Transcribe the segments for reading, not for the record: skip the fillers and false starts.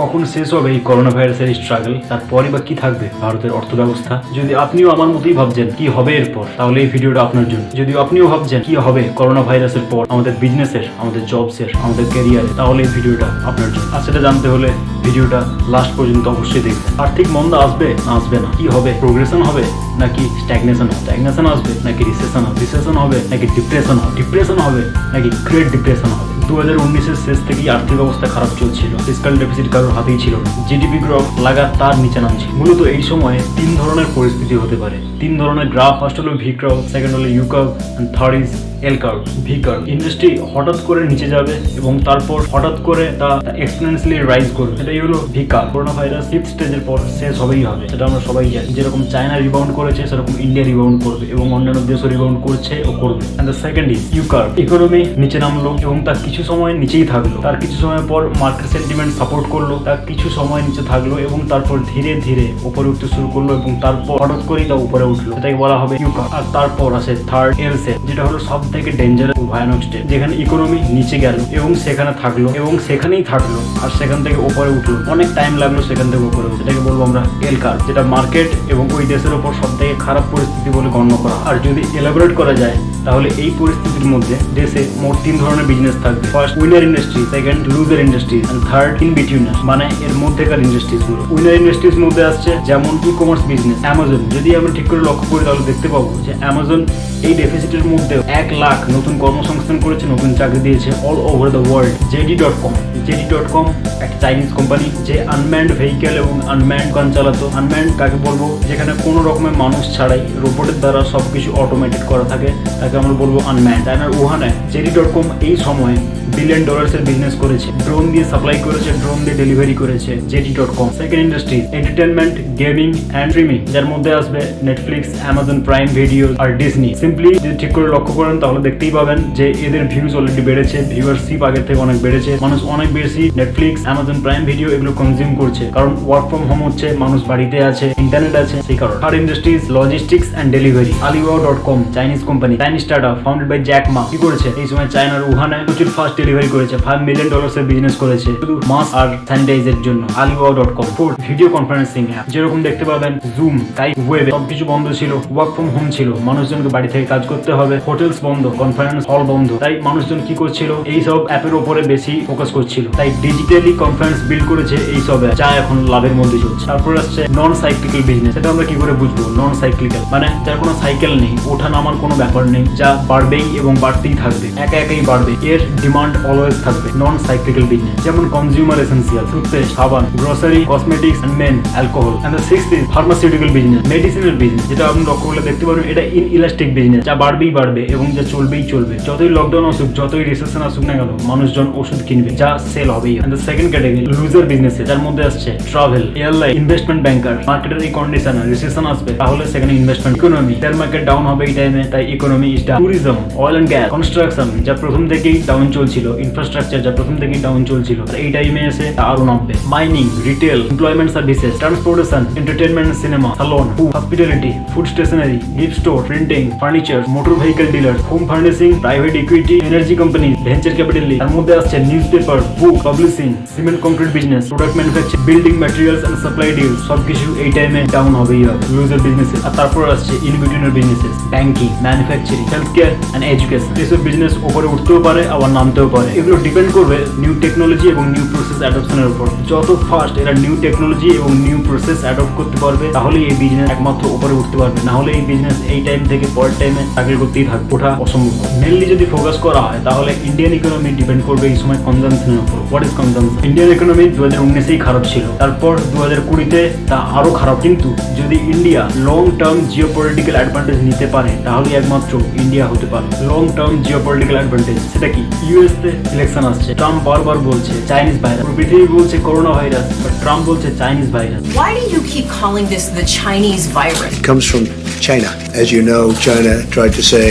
কখন শেষ হবে এই করোনা ভাইরাসের স্ট্রাগল, তারপরে বা কি থাকবে ভারতের অর্থব্যবস্থা? যদি আপনিও আমার মতোই ভাবছেন কি হবে এরপর, তাহলে এই ভিডিওটা আপনার জন্য। যদি আপনিও ভাবছেন কি হবে করোনা ভাইরাসের পর আমাদের বিজনেসের, আমাদের জবসের, আমাদের ক্যারিয়ারে, তাহলে এই ভিডিওটা আপনার জন্য। আর সেটা জানতে হলে ভিডিওটা লাস্ট পর্যন্ত অবশ্যই দেখবেন। আর্থিক মন্দা আসবে না আসবে না, কি হবে? প্রোগ্রেশন হবে নাকি স্ট্যাগনেশন হবে? স্ট্যাগনেশন আসবে নাকি রিসেশন হবে? রিসেশন হবে নাকি ডিপ্রেশন হবে? ডিপ্রেশন হবে নাকি গ্রেট ডিপ্রেশন হবে? 2019-এর শেষ থেকেই আর্থিক অবস্থা খারাপ চলছিল। ফিসকাল ডেফিসিট কারোর হাতেই ছিল না। জিডিপি গ্রোথ লাগাতার নিচে নামছিল। মূলত এই সময়ে তিন ধরনের পরিস্থিতি হতে পারে, তিন ধরনের গ্রাফ। ফার্স্ট হলো ভি কার্ভ, সেকেন্ড হলো U curve, and third is L curve. V curve, industry হঠাৎ করে নিচে যাবে এবং তারপর হঠাৎ করে তা এক্সপোনেনশিয়ালি রাইজ করবে। এটাই হলো V curve. Corona virus fifth স্টেজের পর শেষ হবেই হবে, সেটা আমরা সবাই জানি। যেরকম চায়না রিবাউন্ড করেছে, সেরকম ইন্ডিয়া রিবাউন্ড করবে এবং অন্যান্য দেশও রিবাউন্ড করছে ও করবে। And the second is U curve. Economy নিচে নামলো এবং তার কিছু সময় নিচেই থাকলো। তার কিছু সময় পর মার্কেট সেন্টিমেন্ট সাপোর্ট করলো, তার কিছু সময় নিচে থাকলো এবং তারপর ধীরে ধীরে উপরে উঠতে শুরু করলো এবং তারপর হঠাৎ করেই তা উপরে উঠলো। এটাকে বলা হবে ইউ কার্ভ। আর তারপর আসে থার্ড এল শেপ, যেটা হলো সব থেকে ডেঞ্জারাস ও ভয়ানক স্টেপ, যেখানে ইকোনমি নিচে গেল এবং সেখানে থাকলো এবং সেখানেই থাকলো আর সেখান থেকে উপরে উঠলো। অনেক টাইম লাগলো সেখান থেকে উপরে উঠতে। এটাকে বলবো আমরা এল কার্ভ, যেটা মার্কেট এবং ওই দেশের উপর সব থেকে খারাপ পরিস্থিতি বলে গণ্য করা। আর যদি এলাবোরেট করা যায় তাহলে এই পরিস্থিতির মধ্যে দেশে মোট তিন ধরনের বিজনেস থাকবে। First winner industry, second loser industries, and third in betweener, মানে এর মধ্যেকার ইন্ডাস্ট্রিজ গুলো। উইনার ইন্ডাস্ট্রিজ মধ্যে আসছে যেমন ই কমার্স বিজনেস, অ্যামাজন। যদি আমরা ঠিক করে লক্ষ্য করি তাহলে দেখতে পাবো যে অ্যামাজন এই ডেফিসিটের মধ্যে 1 লাখ নতুন কর্মসংস্থান করেছে, নতুন চাকরি দিয়েছে all over the world. JD.com, JD.com একটা চাইনিজ কোম্পানি যে আনম্যান্ড ভেহিকেল এবং আনম্যান্ড গান চালাতো। আনম্যান্ড কাকে বলবো? যেখানে কোনো রকমের মানুষ ছাড়াই রোবটের দ্বারা সবকিছু অটোমেটেড করা থাকে, তাকে আমরা বলবো আনম্যান্ড। চায়নার উহানে JD.com এই সময় $1 বিলিয়ন বিজনেস করেছে। ড্রোন দিয়ে সাপ্লাই করেছে, ড্রোন দিয়ে ডেলিভারি করেছে JD.com। Second industry entertainment, gaming and streaming, যার মধ্যে আসবে নেটফ্লিক্স, অ্যামাজন প্রাইম ভিডিও আর ডিজনি। সিম্পলি যদি ঠিক করে লক্ষ্য করেন তাহলে দেখতেই পাবেন যে এদের ভিউজ অলরেডি বেড়েছে, ভিউয়ারশিপ আগের থেকে অনেক বেড়েছে। মানুষ অনেক বেশি নেটফ্লিক্স, অ্যামাজন প্রাইম ভিডিও এগুলো কনজিউম করছে, কারণ ওয়ার্ক ফ্রম হোম হচ্ছে, মানুষ বাড়িতে আছে, ইন্টারনেট আছে, সেই কারণে। Third industries logistics and delivery. Alibaba.com, Chinese company, Chinese startup founded by Jack Ma. কি করেছে এই সময়? চায়নার উহানে প্রচুর ফাস্ট ডেলিভারি করেছে, $5 মিলিয়ন এর বিজনেস করেছে শুধু মাস্ক আর স্যানিটাইজারের জন্য। Alibaba.com। Fourth video conferencing app, যেরকম দেখতে পাবেন জুম, স্কাইপ, ওয়েব, সবকিছু বন্ধ ছিল, ওয়ার্ক ফ্রম হোম ছিল, মানুষজনকে বাড়ি থেকে কাজ করতে হবে, হোটেলস বন্ধ, কনফারেন্স হল বন্ধ। তাই মানুষজন কি করছিল? এই সব অ্যাপের উপরে বেশি ফোকাস করছিল। তাই ডিজিটালি কনফারেন্স বিল্ড করেছে এই সব অ্যাপ, যা এখন লাভের মধ্যে চলছে। তারপর আসছে নন সাইক্লিক্যাল বিজনেস। সেটা আমরা কি করে বুঝবো? নন সাইক্লিক্যাল মানে যার কোনো সাইকেল নেই, ওঠা নামার কোনো ব্যাপার নেই, যা বাড়বেই এবং বাড়তেই থাকবে, একা একাই বাড়বে, এর ডিমান্ড অলওয়েজ থাকবে। নন সাইক্লিক্যাল বিজনেস যেমন কনজিউমার এসেন্সিয়াল, টুথপেস্ট, সাবান, grocery, cosmetics and men, alcohol. And the sixth is pharmaceutical business, মেডিসিনের বিজনেস, যেটা আপনি লক্ষ্য করলে দেখতে পারেন এটা ইনইলাস্টিক বিজনেস, যা বাড়বেই বাড়বে এবং যা চলবেই চলবে। যতই লকডাউন আসুক, যতই রিসেশন আসুক না কেন, মানুষজন ওষুধ কিনবে, যা সেল হবেই। And the second category loser business, যার মধ্যে আসছে ট্রাভেল, এয়ারলাইন, ইনভেস্টমেন্ট ব্যাংকার। মার্কেটের এই কন্ডিশনে রিসেশন আসবে তাহলে সেখানে investment. Economy, share market down হবে এই টাইমে, তাই economy is down. Tourism, oil and gas, construction, যা প্রথম থেকেই ডাউন চলছিল, ইনফ্রাস্ট্রাকচার যা প্রথম থেকেই ডাউন চলছিল, এই টাইমে এসে আরো নামবে। Mining, retail, employment services, transportation, entertainment, cinema, salon, food, hospitality, food stationery, gift store, printing, furniture, motor vehicle dealer, home furnishing, private equity, energy company, venture capital. তার মধ্যে আসছে newspaper, book publishing, cement concrete business, product manufacture, building materials and supply deals, সবকিছু এই টাইমে down হবেই হবে loser businesses. আর তারপর আসছে in betweener businesses, banking, manufacturing, health care and education. এসব বিজনেস উপরে উঠতেও পারে আবার নামতেও পারে। এগুলো ডিপেন্ড করবে নিউ টেকনোলজি এবং নিউ প্রসেস অ্যাডপশনের উপর। যত ফাস্ট এরা নিউ টেকনোলজি এবং নিউ প্রসেস অ্যাডপ্ট করতে পারবে তাহলেই এই বিজনেস একমাত্র উপরে উঠতে পারবে, না হলে এই বিজনেস এই টাইম থেকে পরের টাইমে চাকরি করতেই থাকবে, ওঠা অসম্ভব। মেনলি যদি ফোকাস করা হয় তাহলে ইন্ডিয়ান ইকোনমি ডিপেন্ড করবে এই সময় কনজাম্পশনের উপর। What is consumption? Indian economy 2019-এই খারাপ ছিল, তারপর 2020-তে তা আরো খারাপ। কিন্তু যদি India long term geopolitical advantage নিতে পারে তাহলে একমাত্র ইন্ডিয়া হতে পারে। লং টার্ম জিওপলিটিক্যাল অ্যাডভান্টেজ সেটা কি? ইউএস তে ইলেকশন আসছে, ট্রাম্প বারবার বলছে চাইনিজ ভাইরাস, পৃথিবী বলছে করোনা ভাইরাস, বাট ট্রাম্প বলছে Chinese virus. Why do you keep calling this the Chinese virus? It comes from China. As you know, China tried to say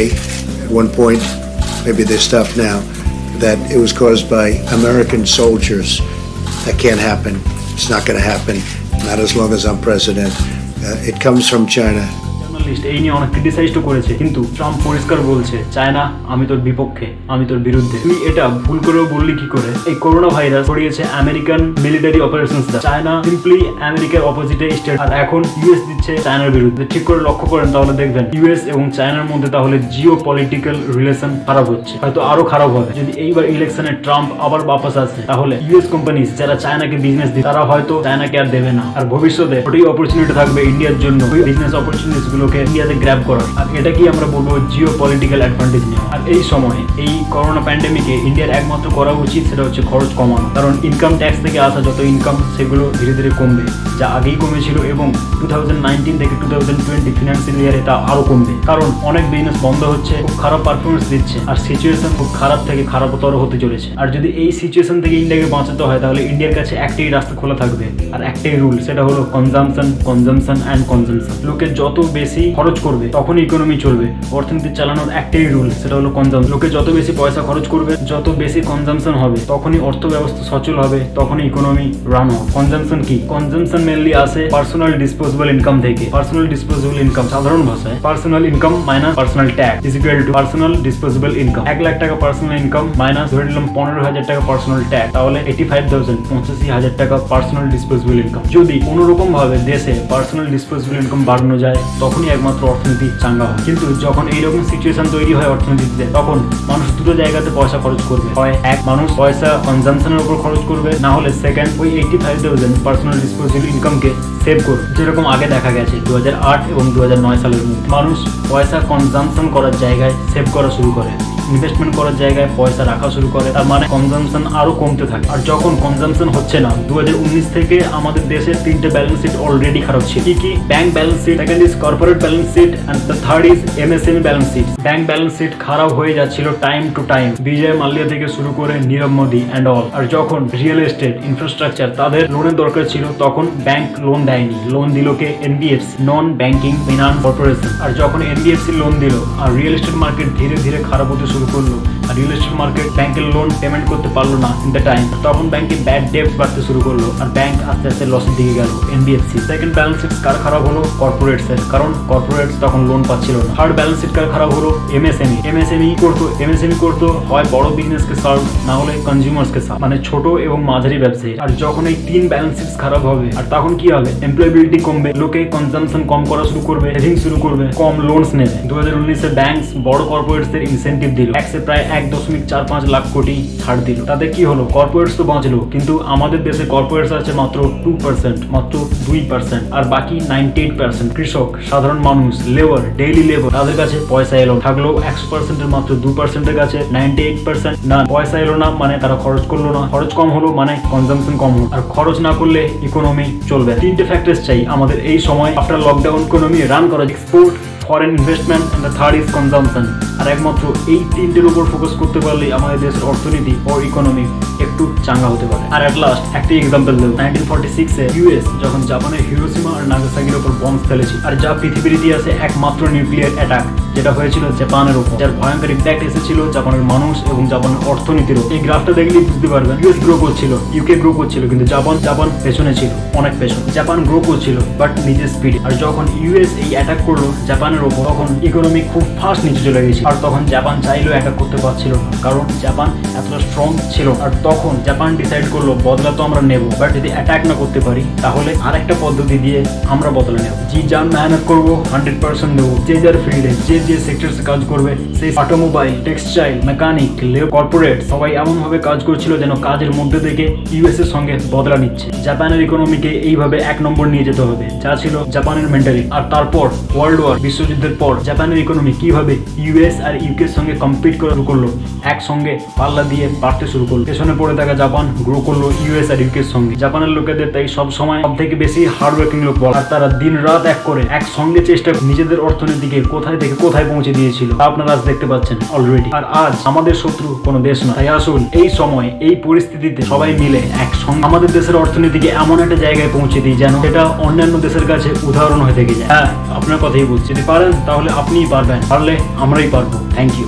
at one point, maybe they stopped now, that it was caused by American soldiers. That can't happen. It's not going to happen. Not as long as I'm president. It comes from China. Analyst এই নিয়ে অনেক ক্রিটিসাইজও করেছে, কিন্তু Trump পরিষ্কার বলছে, China আমি তোর বিপক্ষে, আমি তোর বিরুদ্ধে। তুই এটা ভুল করেও বললি কি করে? এই করোনা ভাইরাস ছড়িয়েছে American military operations, China simply আমেরিকার অপোজিটে স্টেট, আর এখন ইউএস দিচ্ছে চায়নার বিরুদ্ধে। ঠিক করে লক্ষ্য করেন তাহলে দেখবেন ইউএস এবং চায়নার মধ্যে তাহলে জিও পলিটিক্যাল রিলেশন খারাপ হচ্ছে, হয়তো আরো খারাপ হবে। যদি এইবার ইলেকশনে ট্রাম্প আবার বাপাস আসে তাহলে ইউএস কোম্পানিজ যারা চায়নাকে বিজনেস দিচ্ছে তারা হয়তো চায়নাকে আর দেবে না, আর ভবিষ্যতে ওটাই অপরচুনিটি থাকবে ইন্ডিয়ার জন্য ওই বিজনেস অপরচুনিটিস গুলোকে ইন্ডিয়াতে গ্র্যাব করার। আর এটা কি আমরা বলবো জিও পলিটিক্যাল অ্যাডভান্টেজ নেওয়া। আর এই সময় এই করোনা প্যান্ডেমিকে ইন্ডিয়ার একমাত্র করা উচিত সেটা হচ্ছে খরচ কমানো, কারণ ইনকাম ট্যাক্স থেকে আসা যত ইনকাম সেগুলো ধীরে ধীরে কমবে, যা আগেই কমেছিল এবং 2019 থেকে 2020 ফিনান্সিয়াল ইয়ারে তা আরো কমবে, কারণ অনেক বিজনেস বন্ধ হচ্ছে, খুব খারাপ পারফরমেন্স দিচ্ছে, আর সিচুয়েশন খুব খারাপ থেকে খারাপতর হতে চলেছে। আর যদি এই সিচুয়েশন থেকে ইন্ডিয়াকে বাঁচাতে হয় তাহলে ইন্ডিয়ার কাছে একটাই রাস্তা খোলা থাকবে আর একটাই রুল, সেটা হলো কনজাম্পশন, কনজাম্পশন অ্যান্ড কনজাম্পশন। লোকে যত বেশি খরচ করবে তখনই ইকোনমি চলবে। অর্থনীতি চালানোর একটাই রুল, সেটা হলো কনজাম্পশন। লোকে যত বেশি পয়সা খরচ করবে, যত বেশি কনজাম্পশন হবে, তখনই অর্থ ব্যবস্থা সচল হবে, তখনই ইকোনমি রান হবে। কনজাম্পশন কি? কনজাম্পশন মেনলি আসে পার্সোনাল ডিসপোজেবল ইনকাম থেকে। পার্সোনাল ডিসপোজেবল ইনকাম সাধারণ ভাষায় personal income minus personal tax is equal to personal disposable income. 1 lakh টাকা পার্সোনাল ইনকাম মাইনাস ধরে নিলাম 15,000 টাকা পার্সোনাল ট্যাক্স, তাহলে 85,000 85,000 টাকা পার্সোনাল ডিসপোজেবল ইনকাম। যদি কোনো রকম ভাবে দেশে পার্সোনাল ডিসপোজেবল ইনকাম বাড়ানো যায় তখনই একমাত্র অর্থনীতি চাঙ্গা হয়। কিন্তু যখন এইরকম সিচুয়েশন তৈরি হয় অর্থনীতিতে, তখন মানুষ দুটো জায়গাতে পয়সা খরচ করবে। হয় এক, মানুষ পয়সা কনজাম্পশনের উপর খরচ করবে, না হলে সেকেন্ড ওই 85,000 পার্সোনাল ডিসপোজেবল ইনকামকে সেভ করবে। যেরকম আগে দেখা গেছে 2008 এবং 2009 সালের মধ্যে মানুষ পয়সা কনজাম্পশন করার জায়গায় সেভ করা শুরু করে, ইনভেস্টমেন্ট করার জায়গায় পয়সা রাখা শুরু করে, তার মানে কনজাম্পশন আরো কমতে থাকে। আর যখন কনজাম্পশন হচ্ছে না, 2019 থেকে আমাদের দেশের 3টে ব্যালেন্স শিট অলরেডি খারাপ ছিল। কি? Bank balance sheet, second is corporate balance sheet, and the third is MSME balance sheet. Bank balance sheet খারাপ হয়ে যাচ্ছিল time to time, Vijay Mallya থেকে শুরু করে নীরব মোদি অ্যান্ড অল। আর যখন রিয়েল এস্টেট, ইনফ্রাস্ট্রাকচার তাদের লোনের দরকার ছিল, তখন ব্যাংক লোন দেয়নি, লোন দিল কে? NBFC, non banking finance corporation. আর যখন এনবিএফসি লোন দিল আর রিয়েল এস্টেট মার্কেট ধীরে ধীরে খারাপ হতে শুরু করলো, আর রিয়েল এস্টেট মার্কেট ব্যাংকের লোন পেমেন্ট করতে পারলো না ইন দ্য টাইম, তখন ব্যাংকে ব্যাড ডেট বাড়তে শুরু করলো আর ব্যাংক আস্তে আস্তে লসের দিকে গেল। এনবিএফসি। সেকেন্ড ব্যালেন্স শিট কার খারাপ হলো? কর্পোরেটস এর, কারণ কর্পোরেটস তখন লোন পাচ্ছিল না। থার্ড ব্যালেন্স শিট কার খারাপ হলো? এমএসএমই। এমএসএমই করতো হয় বড় বিজনেসকে সার্ভ, না হলে কনজিউমার্সকে সার্ভ, মানে ছোট এবং মাঝারি ব্যবসায়ী। আর যখন এই 3 ব্যালেন্স শিট খারাপ হবে, আর তখন কি হবে? এমপ্লয়াবিলিটি কমবে, লোকে কনজাম্পশন কম করা শুরু করবে, সেভিং শুরু করবে, কম লোনস নেবে। 2019 ব্যাংকস বড় কর্পোরেটস এর ইনসেন্টিভ দিল, ট্যাক্সে প্রায় 1.45 লাখ কোটি ছাড় দিল। তাতে কি হলো? কর্পোরেটস তো বাঁচলো, কিন্তু আমাদের দেশে কর্পোরেটস আছে মাত্র 2%, মাত্র 2%, আর বাকি 98% কৃষক, সাধারণ মানুষ, লেবার, ডেইলি লেবার, তাদের কাছে পয়সা এলো। থাকলো 100% এর মাত্র 2% এর কাছে 98% না, পয়সা এলো না মানে তারা খরচ করলো না, খরচ কম হলো মানে কনজাম্পশন কম হলো, আর খরচ না করলে ইকোনমি চলবে। 3টে ফ্যাক্টরস চাই আমাদের এই সময় আফটার লকডাউন ইকোনমি রান করা, export, foreign investment and the third is consumption. আর একমাত্র এই 3টের উপর ফোকাস করতে পারলেই আমাদের দেশের অর্থনীতি ও ইকোনমি একটু চাঙ্গা হতে পারে। আর অ্যাট লাস্ট একটা এক্সাম্পল দেব, 1946 এ ইউএস যখন জাপানের হিরোশিমা আর নাগাসাকির উপর বম্ব ফেলেছিল, আর যা পৃথিবীর ইতিহাসে একমাত্র নিউক্লিয়ার অ্যাটাক যেটা হয়েছিল জাপানের উপর, যার ভয়ঙ্কর ইম্প্যাক্ট এসেছিল জাপানের মানুষ এবং জাপানের অর্থনীতির। এই গ্রাফটা দেখলেই বুঝতে পারবেন ইউএস গ্রো করছিল, ইউকে গ্রো করছিল, কিন্তু জাপান পেছনে ছিল, অনেক পেছনে। জাপান গ্রো করছিল বাট নিজের স্পিডে। আর যখন ইউএস এই অ্যাটাক করলো জাপানের উপর, তখন ইকোনমি খুব ফাস্ট নিচে চলে গেছে। আর তখন জাপান চাইলেও অ্যাটাক করতে পারছিল না, কারণ জাপান এতটা স্ট্রং ছিল। আর তখন জাপান ডিসাইড করলো বদলা তো আমরা নেব, বাট যদি অ্যাটাক না করতে পারি তাহলে আরেকটা পদ্ধতি দিয়ে আমরা বদলা নেব। জি জান মেহনত করবো, 100% দেবো। যে যার ফিল্ডে যে সেক্টরসে কাজ করবে, সেই অটোমোবাইল, টেক্সটাইল, মেকানিক, কর্পোরেট সবাই এমন ভাবে কাজ করছিল যেন কাজের মধ্যে থেকে ইউএস এর সঙ্গে বদলা নিচ্ছে। জাপানের ইকোনমিকে এইভাবে 1 নম্বর নিয়ে যেতে হবে, যা ছিল জাপানের মেন্টালিটি। আর তারপর ওয়ার্ল্ড ওয়ার, বিশ্বযুদ্ধের পর জাপানের ইকোনমি কিভাবে ইউএস আর ইউকে এর সঙ্গে কম্পিট করা শুরু করলো, একসঙ্গে পাল্লা দিয়ে বাড়তে শুরু করলো। পেছনে পড়ে থাকা জাপান গ্রো করলো ইউএস আর ইউকে এর সঙ্গে। জাপানের লোকেদের তাই সব সময় সব থেকে বেশি হার্ডওয়ার্কিং লোক বল, আর তারা দিন রাত এক করে একসঙ্গে চেষ্টা নিজেদের অর্থনীতিকে কোথায় থেকে কোথায় পৌঁছে দিয়েছিল, আপনারা আজ দেখতে পাচ্ছেন অলরেডি। আর আজ আমাদের শত্রু কোনো দেশ নয়। তাই আসুন এই সময় এই পরিস্থিতিতে সবাই মিলে একসঙ্গে আমাদের দেশের অর্থনীতিকে এমন একটা জায়গায় পৌঁছে দিই যেন এটা অন্যান্য দেশের কাছে উদাহরণ হয়ে থেকে যায়। হ্যাঁ, আপনার কথাই বলছি, যদি পারেন তাহলে আপনিই পারবেন, পারলে আমরাই পারবো। Thank you.